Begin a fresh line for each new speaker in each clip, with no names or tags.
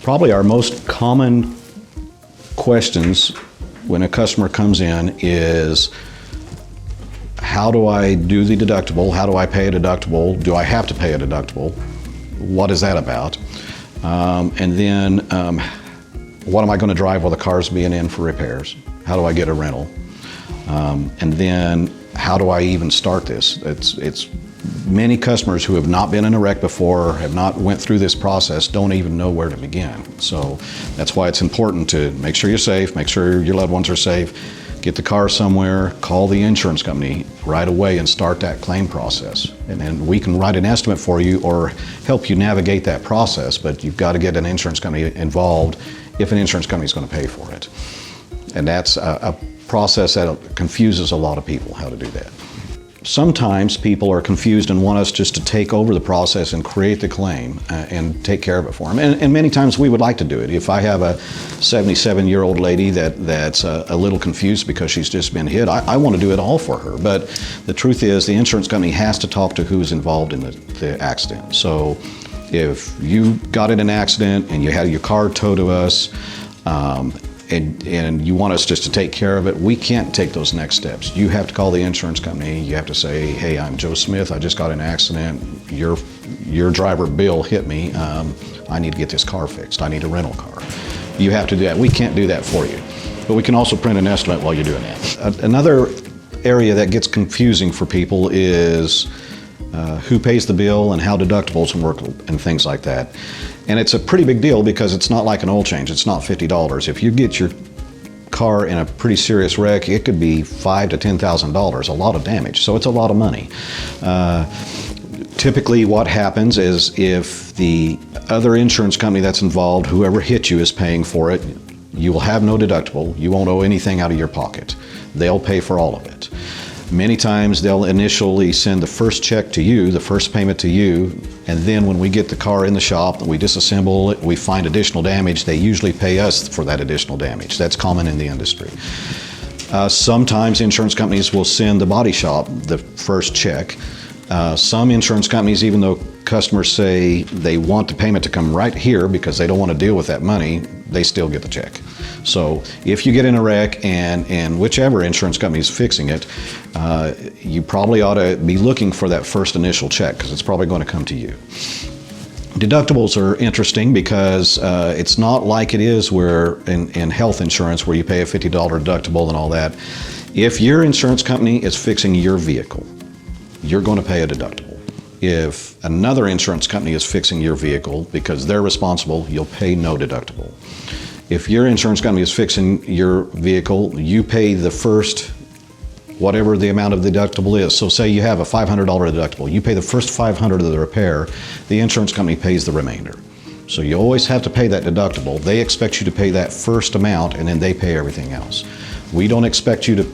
Probably our most common questions when a customer comes in is, how do I do the deductible? How do I pay a deductible? Do I have to pay a deductible? What is that about? And then, what am I going to drive while the car's being in for repairs? How do I get a rental? And then, how do I even start this? It's many customers who have not been in a wreck before, have not went through this process, don't even know where to begin. So that's why it's important to make sure you're safe, make sure your loved ones are safe, get the car somewhere, call the insurance company right away and start that claim process. And then we can write an estimate for you or help you navigate that process, but you've got to get an insurance company involved if an insurance company is going to pay for it. And that's a process that confuses a lot of people, how to do that. Sometimes people are confused and want us just to take over the process and create the claim and take care of it for them. And many times we would like to do it. If I have a 77-year-old lady that's a little confused because she's just been hit, I want to do it all for her. But the truth is the insurance company has to talk to who's involved in the accident. So if you got in an accident and you had your car towed to us, and you want us just to take care of it, we can't take those next steps. You have to call the insurance company. You have to say, hey, I'm Joe Smith. I just got in an accident. Your driver Bill hit me. I need to get this car fixed. I need a rental car. You have to do that. We can't do that for you. But we can also print an estimate while you're doing that. Another area that gets confusing for people is who pays the bill and how deductibles work and things like that. And it's a pretty big deal because it's not like an oil change. It's not $50. If you get your car in a pretty serious wreck, it could be $5,000 to $10,000, a lot of damage. So it's a lot of money. Typically what happens is if the other insurance company that's involved, whoever hit you is paying for it, you will have no deductible. You won't owe anything out of your pocket. They'll pay for all of it. Many times they'll initially send the first check to you, the first payment to you, and then when we get the car in the shop and we disassemble it, we find additional damage, they usually pay us for that additional damage. That's common in the industry. Sometimes insurance companies will send the body shop the first check. Some insurance companies, even though customers say they want the payment to come right here because they don't want to deal with that money, they still get the check. So if you get in a wreck and whichever insurance company is fixing it, you probably ought to be looking for that first initial check because it's probably going to come to you. Deductibles are interesting because it's not like it is where in health insurance where you pay a $50 deductible and all that. If your insurance company is fixing your vehicle, you're going to pay a deductible. If another insurance company is fixing your vehicle because they're responsible, you'll pay no deductible. If your insurance company is fixing your vehicle, you pay the first, whatever the amount of deductible is. So say you have a $500 deductible, you pay the first $500 of the repair, the insurance company pays the remainder. So you always have to pay that deductible. They expect you to pay that first amount and then they pay everything else. We don't expect you to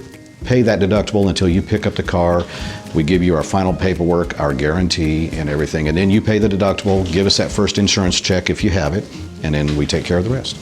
pay that deductible until you pick up the car. We give you our final paperwork, our guarantee and everything, and then you pay the deductible, give us that first insurance check if you have it, and then we take care of the rest.